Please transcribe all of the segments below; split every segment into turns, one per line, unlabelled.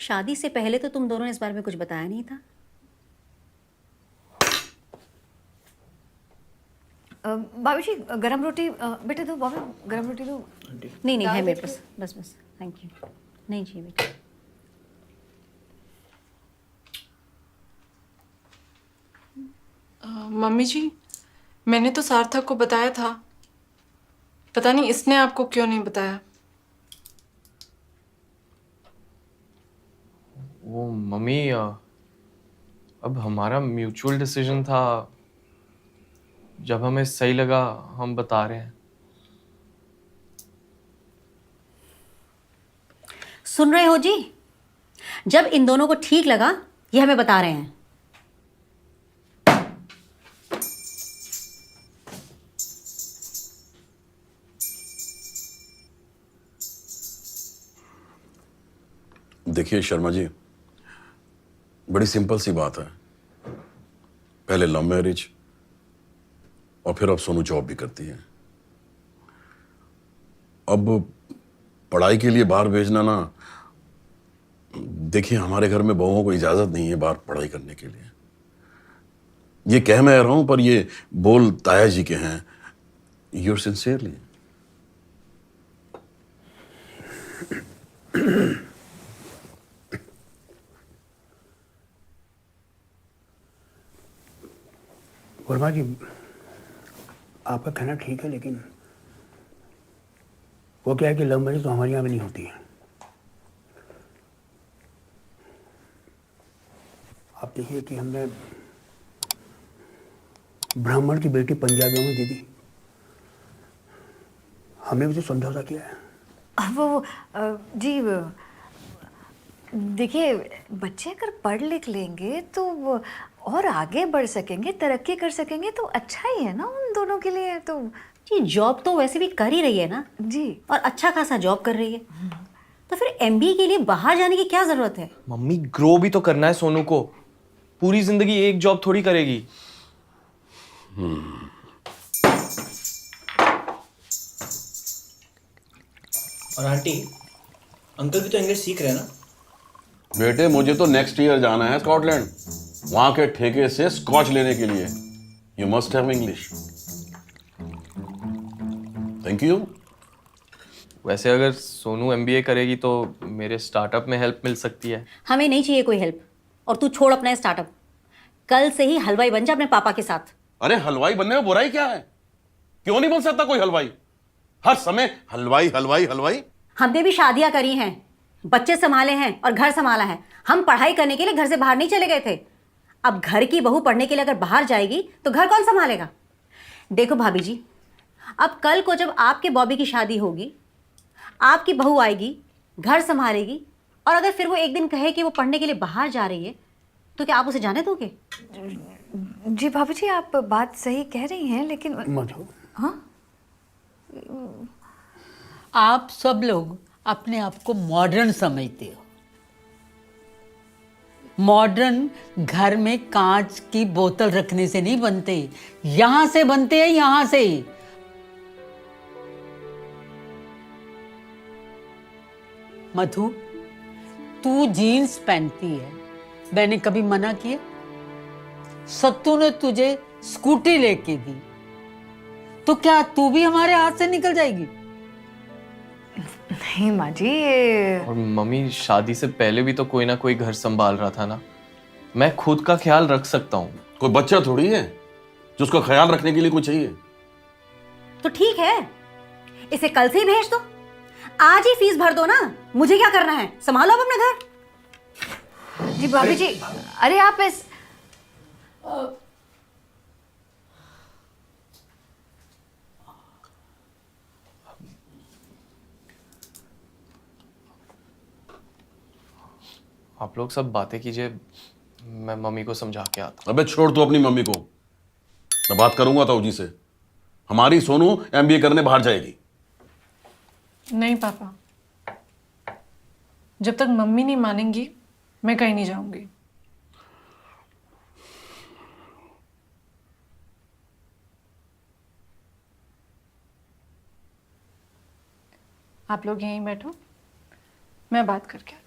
शादी से पहले तो तुम दोनों ने इस बारे में कुछ बताया नहीं था।
भाभी जी गरम रोटी बेटे दो, भाभी गरम रोटी दो।
नहीं नहीं है मेरे पास, बस बस थैंक यू। नहीं चाहिए बेटा।
मम्मी जी, मैंने तो सार्थक को बताया था, पता नहीं इसने आपको क्यों नहीं बताया।
वो मम्मी अब हमारा म्यूचुअल डिसीजन था, जब हमें सही लगा हम बता रहे हैं।
सुन रहे हो जी, जब इन दोनों को ठीक लगा ये हमें बता रहे हैं।
देखिए शर्मा जी, बड़ी सिंपल सी बात है। पहले लव मैरिज और फिर अब सोनू जॉब भी करती है। अब पढ़ाई के लिए बाहर भेजना ना, देखिए हमारे घर में बहुओं को इजाजत नहीं है बाहर पढ़ाई करने के लिए। ये कह मैं रहा हूं पर ये बोल ताया जी के हैं। Your sincerely.
वर्मा जी, आपका कहना ठीक है, लेकिन वो क्या है कि लव मैरिज तो हमारे यहाँ भी नहीं होती है। आप देखिए कि हमने ब्राह्मण की बेटी पंजाबियों में दे दी, हमने भी तो समझौता किया है।
वो जी देखिए, बच्चे अगर पढ़ लिख लेंगे तो वो और आगे बढ़ सकेंगे, तरक्की कर सकेंगे, तो अच्छा ही है ना उन दोनों के लिए। तो
जी जॉब तो वैसे भी कर ही रही है ना
जी,
और अच्छा खासा जॉब कर रही है, तो फिर एमबीए के लिए बाहर जाने की क्या जरूरत है।
मम्मी ग्रो भी तो करना है सोनू को, पूरी जिंदगी एक जॉब थोड़ी करेगी।
और आंटी, अंकल भी तो इंग्लिश सीख रहे हैं ना?
बेटे मुझे तो नेक्स्ट ईयर जाना है स्कॉटलैंड, वहां के ठेके से स्कॉच लेने के लिए। You must have English. Thank you.
वैसे अगर सोनू एमबीए करेगी तो मेरे स्टार्टअप में हेल्प मिल सकती है।
हमें नहीं चाहिए कोई हेल्प, और तू छोड़ अपना स्टार्टअप, कल से ही हलवाई बन जा अपने पापा के साथ।
अरे हलवाई बनने में बुराई क्या है? क्यों नहीं बन सकता कोई हलवाई? हर समय हलवाई हलवाई हलवाई।
हमने भी शादियां करी हैं, बच्चे संभाले हैं और घर संभाला है। हम पढ़ाई करने के लिए घर से बाहर नहीं चले गए थे। अब घर की बहू पढ़ने के लिए अगर बाहर जाएगी तो घर कौन संभालेगा। देखो भाभी जी, अब कल को जब आपके बॉबी की शादी होगी, आपकी बहू आएगी, घर संभालेगी, और अगर फिर वो एक दिन कहे कि वो पढ़ने के लिए बाहर जा रही है, तो क्या आप उसे जाने दोगे?
जी भाभी जी, आप बात सही कह रही हैं, लेकिन
मधु,
हाँ,
आप सब लोग अपने आप को मॉडर्न समझते हो। मॉडर्न घर में कांच की बोतल रखने से नहीं बनते, यहां से बनते हैं, यहां से। मधु, तू जीन्स पहनती है, मैंने कभी मना किया? सत्तू ने तुझे स्कूटी लेके दी, तो क्या तू भी हमारे हाथ से निकल जाएगी?
नहीं माँ जी, ये
और मम्मी शादी से पहले भी तो कोई ना कोई घर संभाल रहा था ना, मैं खुद का ख्याल रख सकता हूँ।
कोई बच्चा थोड़ी है जो उसका ख्याल रखने के लिए कोई चाहिए।
तो ठीक है, इसे कल से ही भेज दो, आज ही फीस भर दो ना। मुझे क्या करना है, संभालो आप अपना घर।
जी भाभी जी, अरे आप इस
आप लोग सब बातें कीजिए, मैं मम्मी को समझा के आता
अबे छोड़ तू अपनी मम्मी को, मैं बात करूंगा ताऊ जी से। हमारी सोनू एमबीए करने बाहर जाएगी।
नहीं पापा, जब तक मम्मी नहीं मानेंगी मैं कहीं नहीं जाऊंगी। आप लोग यहीं बैठो, मैं बात करके आती हूँ।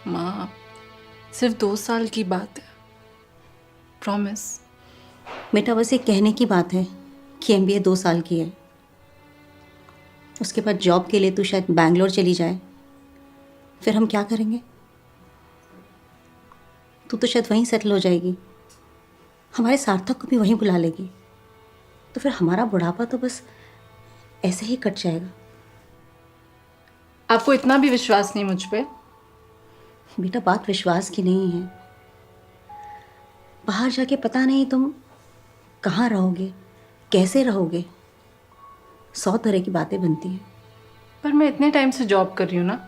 माँ, सिर्फ 2 साल की बात है, प्रॉमिस।
बेटा बस ये कहने की बात है कि एमबीए 2 साल की है। उसके बाद जॉब के लिए तू शायद बैंगलोर चली जाए, फिर हम क्या करेंगे? तू तो शायद वहीं सेटल हो जाएगी, हमारे सार्थक को भी वहीं बुला लेगी, तो फिर हमारा बुढ़ापा तो बस ऐसे ही कट जाएगा।
आपको इतना भी विश्वास नहीं मुझ पे?
बेटा बात विश्वास की नहीं है। बाहर जाके पता नहीं तुम कहाँ रहोगे, कैसे रहोगे, 100 तरह की बातें बनती हैं।
पर मैं इतने टाइम से जॉब कर रही हूँ ना,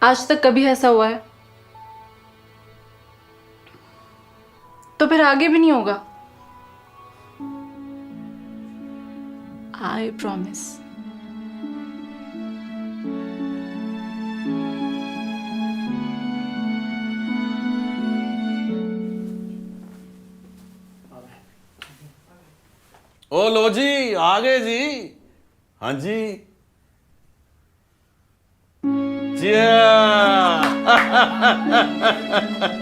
आज तक कभी ऐसा हुआ है? तो फिर आगे भी नहीं होगा। I promise.
ओ लो जी, आ गए जी। हाँ जी।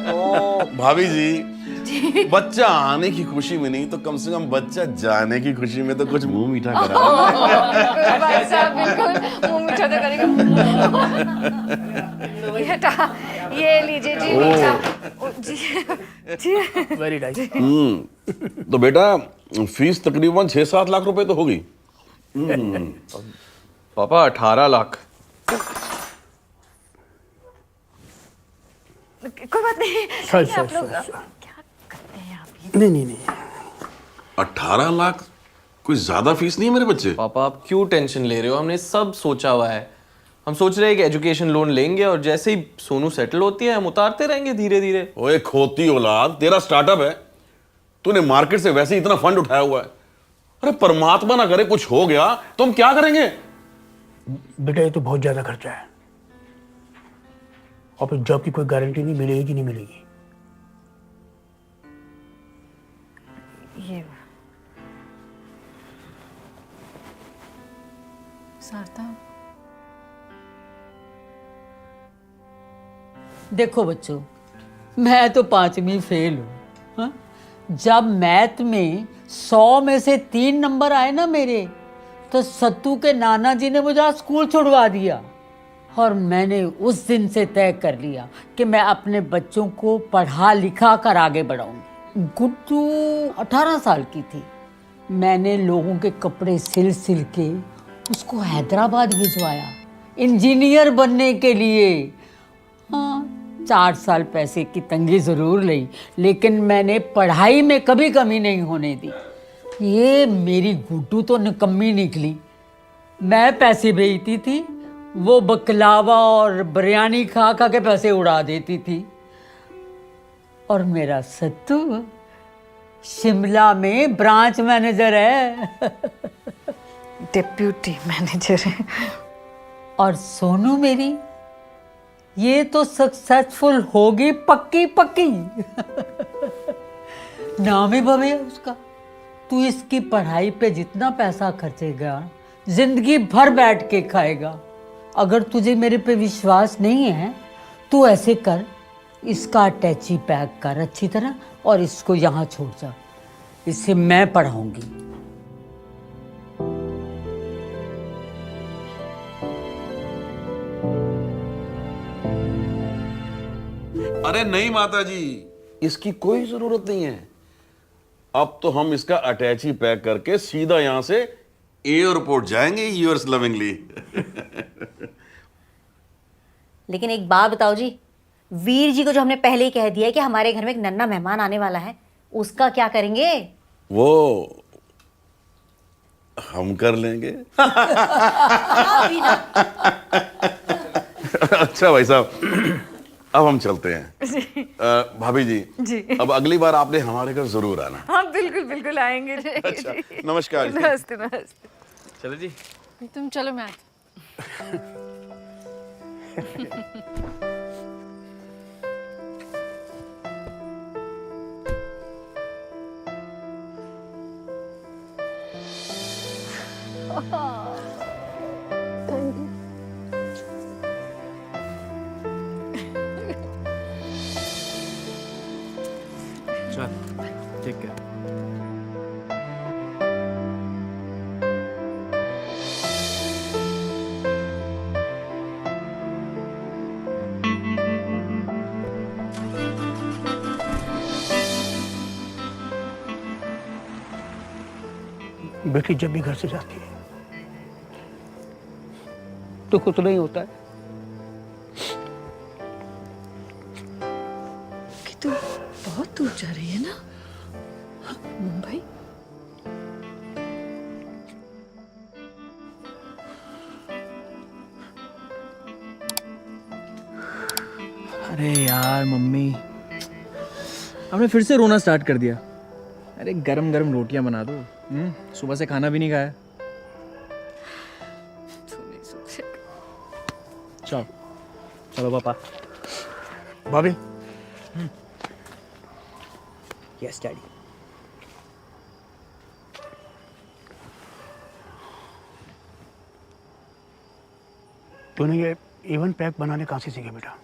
ओ भाभी जी, बच्चा आने की खुशी में नहीं तो कम से कम बच्चा जाने की खुशी में तो कुछ मुंह मीठा करा।
भाई साहब बिल्कुल मुंह मीठा तो करेगा। बेटा ये लीजिए जी मीठा। ओ, जी
वेरी नाइस।
तो बेटा फीस तकरीबन 6-7 लाख रुपए तो होगी।
पापा 18 लाख।
कोई बात नहीं।
सर
आप लोग
सर
क्या करते हैं आप ये?
नहीं
18 लाख कोई ज्यादा फीस नहीं है मेरे बच्चे।
पापा आप क्यों टेंशन ले रहे हो? हमने सब सोचा हुआ है। हम सोच रहे हैं कि एजुकेशन लोन लेंगे और जैसे ही सोनू सेटल होती है हम उतारते रहेंगे धीरे धीरे।
ओए खोती औलाद, तेरा स्टार्टअप है, तूने मार्केट से वैसे ही इतना फंड उठाया हुआ है। अरे परमात्मा ना करे कुछ हो गया तो हम क्या करेंगे?
बेटा ये तो बहुत ज्यादा खर्चा है, और फिर जॉब की कोई गारंटी नहीं मिलेगी कि नहीं मिलेगी।
ये
सार्थक,
देखो बच्चों, मैं तो 5वीं फेल हूँ। हाँ? जब मैथ में 100 में से 3 नंबर आए ना मेरे, तो सत्तू के नाना जी ने मुझे स्कूल छुड़वा दिया। और मैंने उस दिन से तय कर लिया कि मैं अपने बच्चों को पढ़ा लिखा कर आगे बढ़ाऊंगी। गुड्डू 18 साल की थी, मैंने लोगों के कपड़े सिल सिल के उसको हैदराबाद भिजवाया इंजीनियर बनने के लिए। हाँ, 4 साल पैसे की तंगी ज़रूर रही, लेकिन मैंने पढ़ाई में कभी कमी नहीं होने दी। ये मेरी गुड्डू तो निकम्मी निकली। मैं पैसे भेजती थी, वो बकलावा और बिरयानी खा खा के पैसे उड़ा देती थी। और मेरा सत्तू शिमला में ब्रांच मैनेजर है।
डिप्यूटी मैनेजर है।
और सोनू मेरी ये तो सक्सेसफुल होगी पक्की पक्की। नाम ही भव्य है उसका। तू इसकी पढ़ाई पे जितना पैसा खर्चेगा जिंदगी भर बैठ के खाएगा। अगर तुझे मेरे पे विश्वास नहीं है तो ऐसे कर, इसका अटैची पैक कर अच्छी तरह और इसको यहाँ छोड़ जा, इसे मैं पढ़ाऊंगी।
अरे नहीं माता जी, इसकी कोई जरूरत नहीं है। अब तो हम इसका अटैची पैक करके सीधा यहां से एयरपोर्ट जाएंगे। Yours lovingly.
लेकिन एक बात बताओ जी, वीर जी को जो हमने पहले ही कह दिया है कि हमारे घर में एक नन्हा मेहमान आने वाला है, उसका क्या करेंगे?
वो हम कर लेंगे। अच्छा भाई साहब, अब हम चलते हैं। भाभी जी, अब अगली बार आपने हमारे घर जरूर आना।
हाँ बिल्कुल बिल्कुल आएंगे।
अच्छा, नमस्कार जी।
नमस्ते नमस्ते।
चलो जी।
तुम चलो, मैं आती
बेटी जब भी घर से जाती है तो कुछ नहीं होता है।
कि तू बहुत दूर जा रही है ना, मुंबई?
अरे यार मम्मी, हमने फिर से रोना स्टार्ट कर दिया। अरे गरम गरम रोटियां बना दो। सुबह से खाना भी नहीं खाया। चलो चलो पापा।
भाभी,
यस डैडी।
तूने ये इवन पैक बनाने कहाँ से सीखे बेटा?